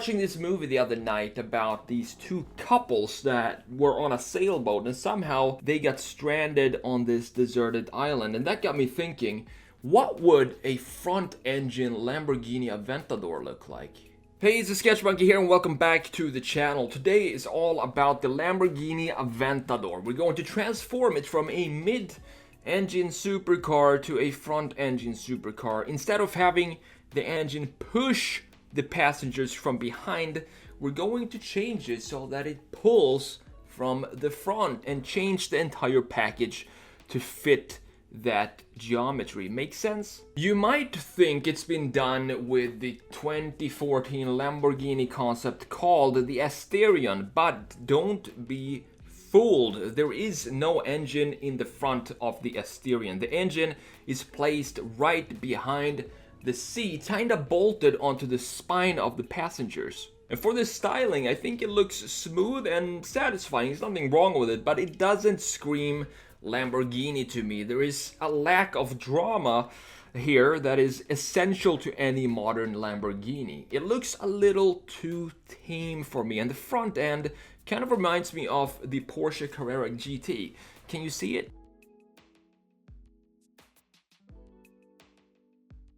watching this movie the other night about these two couples that were on a sailboat and somehow they got stranded on this deserted island. And that got me thinking, what would a front engine Lamborghini Aventador look like? Hey, it's TheSketchMonkey here and welcome back to the channel. Today is all about the Lamborghini Aventador. We're going to transform it from a mid-engine supercar to a front-engine supercar. Instead of having the engine push the passengers from behind, we're going to change it so that it pulls from the front and change the entire package to fit that geometry. Make sense? You might think it's been done with the 2014 Lamborghini concept called the Asterion, but don't be fooled. There is no engine in the front of the Asterion. The engine is placed right behind the seat, kind of bolted onto the spine of the passengers. And for the styling, I think it looks smooth and satisfying. There's nothing wrong with it, but it doesn't scream Lamborghini to me. There is a lack of drama here that is essential to any modern Lamborghini. It looks a little too tame for me, and the front end kind of reminds me of the Porsche Carrera GT. Can you see it?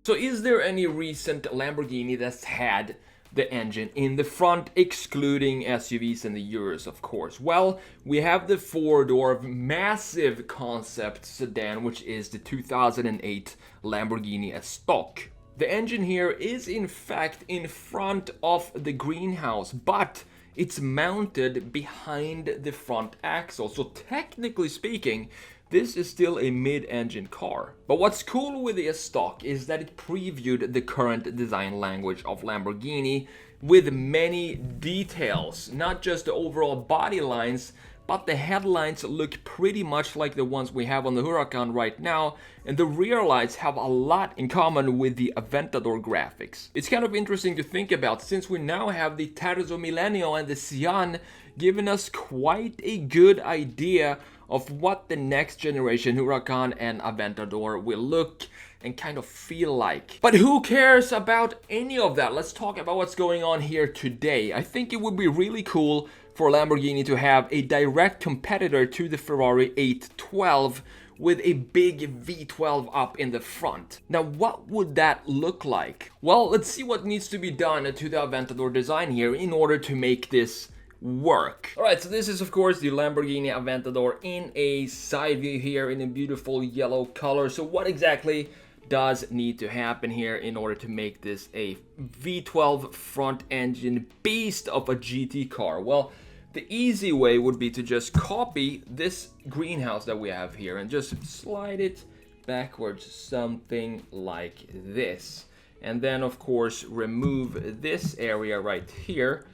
So is there any recent Lamborghini that's had the engine in the front, excluding SUVs and the Urus, of course? Well, we have the four-door massive concept sedan, which is the 2008 Lamborghini Stock. The engine here is in fact in front of the greenhouse, but it's mounted behind the front axle. So technically speaking, this is still a mid-engine car. But what's cool with the Stock is that it previewed the current design language of Lamborghini with many details. Not just the overall body lines, but the headlights look pretty much like the ones we have on the Huracan right now, and the rear lights have a lot in common with the Aventador graphics. It's kind of interesting to think about, since we now have the Terzo Millennio and the Sian giving us quite a good idea of what the next generation Huracan and Aventador will look and kind of feel like. But who cares about any of that? Let's talk about what's going on here today. I think it would be really cool for Lamborghini to have a direct competitor to the Ferrari 812 with a big V12 up in the front. Now, what would that look like? Well, let's see what needs to be done to the Aventador design here in order to make this work. Alright, so this is of course the Lamborghini Aventador in a side view here in a beautiful yellow color. So what exactly does need to happen here in order to make this a V12 front engine beast of a GT car? Well, the easy way would be to just copy this greenhouse that we have here and just slide it backwards, something like this. And then of course remove this area right here,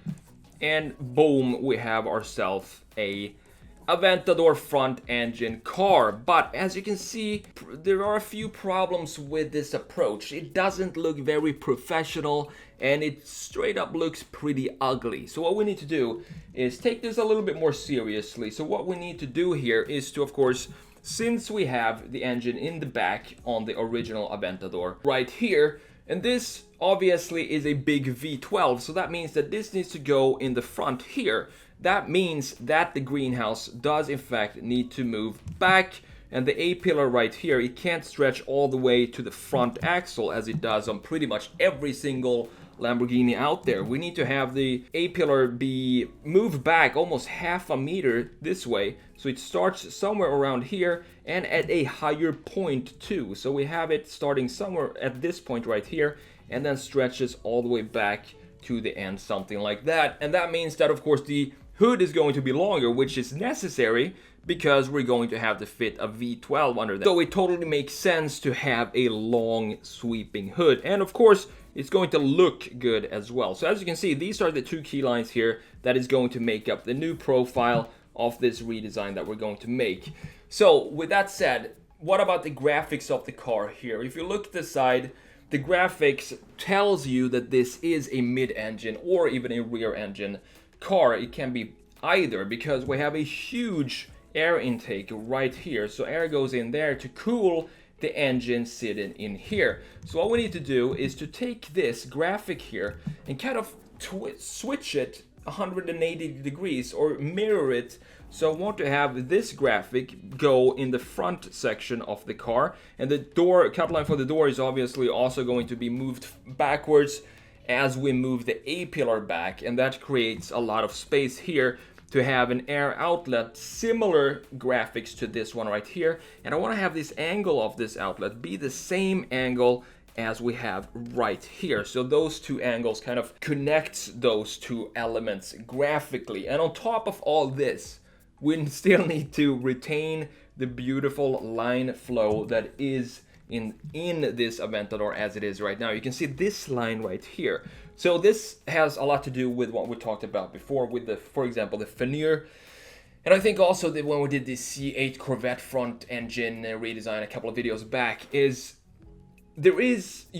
and boom, we have ourselves a Aventador front engine car. But as you can see, there are a few problems with this approach. It doesn't look very professional and it straight up looks pretty ugly. So what we need to do is take this a little bit more seriously. So what we need to do here is to, of course, since we have the engine in the back on the original Aventador right here, and this obviously is a big V12, so that means that this needs to go in the front here. That means that the greenhouse does in fact need to move back, and the A-pillar right here, it can't stretch all the way to the front axle as it does on pretty much every single Lamborghini out there. We need to have the A-pillar be moved back almost half a meter this way, so it starts somewhere around here and at a higher point too. So we have it starting somewhere at this point right here and then stretches all the way back to the end, something like that. And that means that of course the hood is going to be longer, which is necessary because we're going to have to fit a V12 under that. So it totally makes sense to have a long sweeping hood, and of course it's going to look good as well. So as you can see, these are the two key lines here that is going to make up the new profile of this redesign that we're going to make. So with that said, what about the graphics of the car here? If you look at the side, the graphics tells you that this is a mid-engine or even a rear-engine car. It can be either, because we have a huge air intake right here. So air goes in there to cool the engine sitting in here. So what we need to do is to take this graphic here and kind of switch it 180 degrees or mirror it. So I want to have this graphic go in the front section of the car, and the door cut line for the door is obviously also going to be moved backwards as we move the A-pillar back, and that creates a lot of space here to have an air outlet, similar graphics to this one right here. And I want to have this angle of this outlet be the same angle as we have right here. So those two angles kind of connects those two elements graphically. And on top of all this, we still need to retain the beautiful line flow that is in this Aventador as it is right now. You can see this line right here. So this has a lot to do with what we talked about before with the, for example, the veneer. And I think also that when we did the C8 Corvette front engine redesign a couple of videos back, you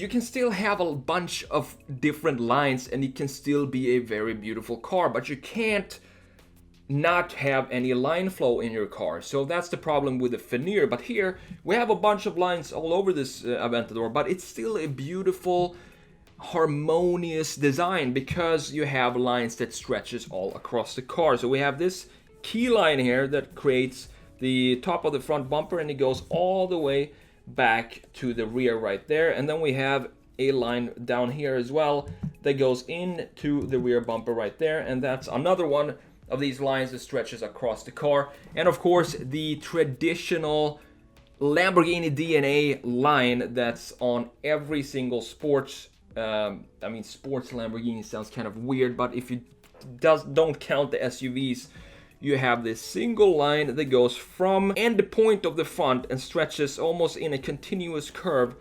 can still have a bunch of different lines and it can still be a very beautiful car, but you can't not have any line flow in your car. So that's the problem with the veneer. But here we have a bunch of lines all over this Aventador, but it's still a beautiful, harmonious design because you have lines that stretches all across the car. So we have this key line here that creates the top of the front bumper, and it goes all the way back to the rear right there. And then we have a line down here as well that goes into the rear bumper right there, and that's another one of these lines that stretches across the car. And of course the traditional Lamborghini DNA line that's on every single sports sports Lamborghini sounds kind of weird, but if you don't count the SUVs, you have this single line that goes from end point of the front and stretches almost in a continuous curve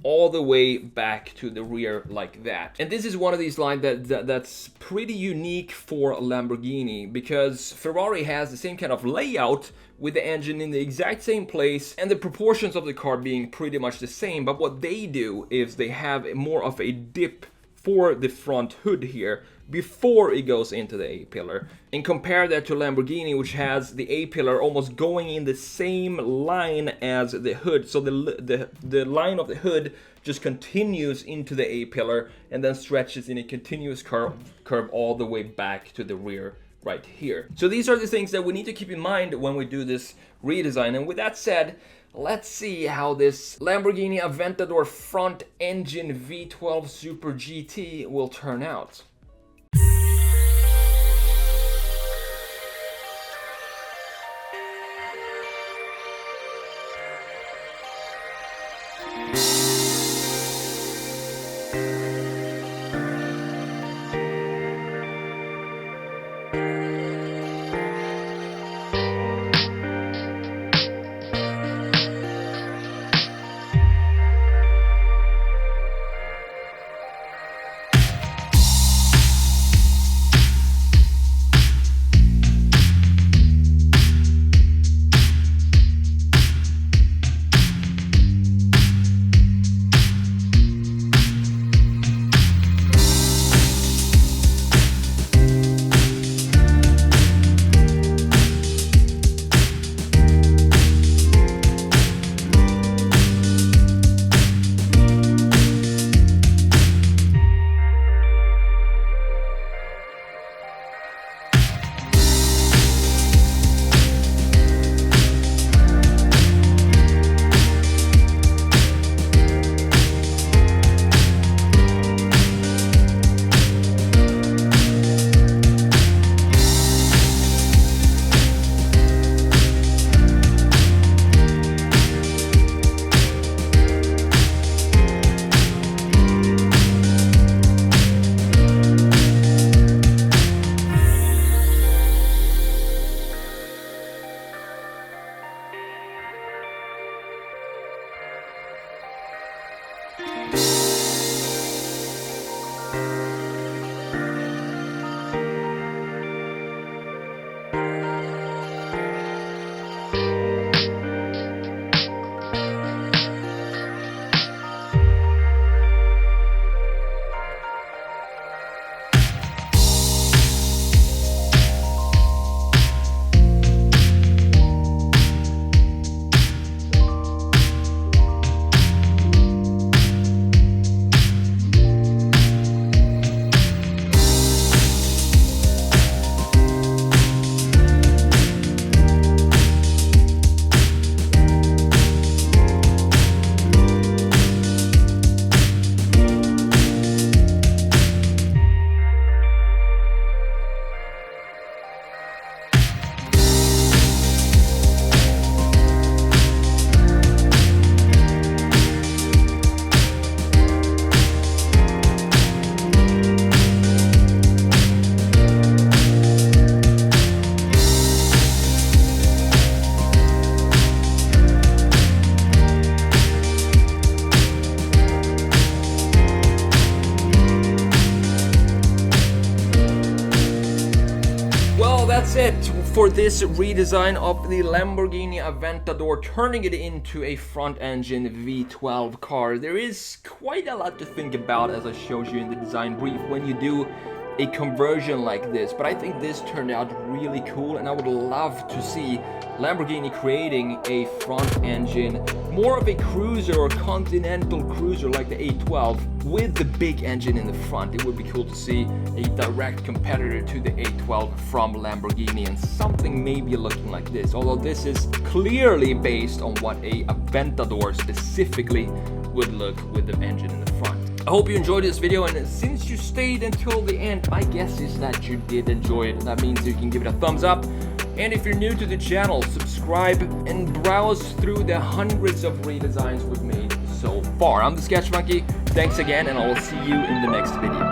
all the way back to the rear like that. And this is one of these lines that's pretty unique for Lamborghini, because Ferrari has the same kind of layout with the engine in the exact same place and the proportions of the car being pretty much the same, but what they do is they have more of a dip for the front hood here before it goes into the A-pillar. And compare that to Lamborghini, which has the A-pillar almost going in the same line as the hood. So the line of the hood just continues into the A-pillar and then stretches in a continuous curve all the way back to the rear right here. So these are the things that we need to keep in mind when we do this redesign. And with that said, let's see how this Lamborghini Aventador front engine V12 Super GT will turn out. for this redesign of the Lamborghini Aventador, turning it into a front-engine V12 car. There is quite a lot to think about, as I showed you in the design brief, when you do a conversion like this, but I think this turned out really cool, and I would love to see Lamborghini creating a front engine, more of a cruiser or continental cruiser like the A12 with the big engine in the front. It would be cool to see a direct competitor to the A12 from Lamborghini, and something maybe looking like this, although this is clearly based on what a Aventador specifically would look with the engine in the front. I hope you enjoyed this video, and since you stayed until the end, my guess is that you did enjoy it. That means you can give it a thumbs up, and if you're new to the channel, subscribe and browse through the hundreds of redesigns we've made so far. I'm TheSketchMonkey, thanks again, and I will see you in the next video.